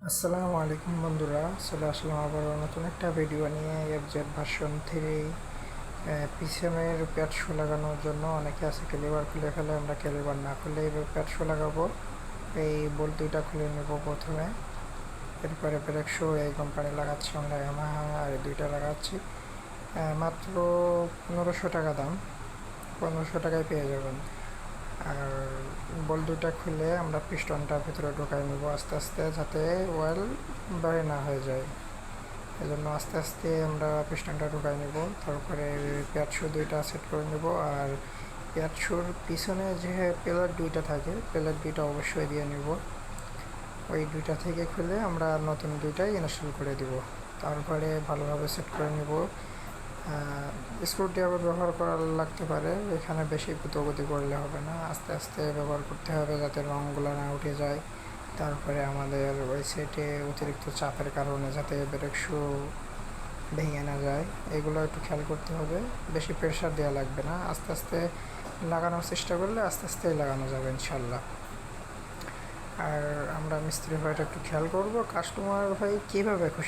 আসসালামু আলাইকুম বন্ধুরা, চলে আসলাম আবার নতুন একটা ভিডিও নিয়ে। এফজেড ভার্সন 3 পিছনের প্যাড শু লাগানোর জন্য অনেকে আছে ক্যালিবার খুলে ফেলে। আমরা ক্যালিবার না খুলে এইভাবে প্যাড শু লাগাবো। এই বোল্ট দুইটা খুলে নেব প্রথমে, এরপরে ব্রেক শু এই কোম্পানি লাগাচ্ছি, আমরা ইয়ামাহা আর দুইটা লাগাচ্ছি। মাত্র 1500 টাকা দাম, 1500 টাকায় পেয়ে যাবেন। আর বল দুইটা খুলে আমরা পিস্টনটার ভিতরে ঢোকাই নেব আস্তে আস্তে, যাতে ওয়েল বাইরে না হয়ে যায়। এজন্য আস্তে আস্তে আমরা পিস্টনটা ঢোকাই নেব। তারপরে প্যাড শু দুইটা সেট করে নেব। আর প্যাড শুর পিছনে যে প্লেট দুইটা থাকে, প্লেট দুইটা অবশ্যই দিয়ে নেব। ওই দুইটা থেকে খুলে আমরা নতুন দুইটাই ইনস্টল করে দেব। তারপরে ভালোভাবে সেট করে নেব। স্ক্রু ড্রাইভার ব্যবহার করা লাগতে পারে, এখানে বেশি দ্রুতগতি করলে হবে না, আস্তে আস্তে ব্যবহার করতে হবে যাতে রঙগুলো না উঠে যায়। তারপরে আমাদের ওই সাইডে অতিরিক্ত চাপের কারণে যাতে ব্রেক শু ভেঙে না যায়, এগুলো একটু খেয়াল করতে হবে। বেশি প্রেশার দেওয়া লাগবে না, আস্তে আস্তে লাগানোর চেষ্টা করলে আস্তে আস্তেই লাগানো যাবে ইনশাল্লাহ। আর আমরা মিস্ত্রি ভাইটা একটু খেয়াল করব, কাস্টমার ভাই কীভাবে খুশি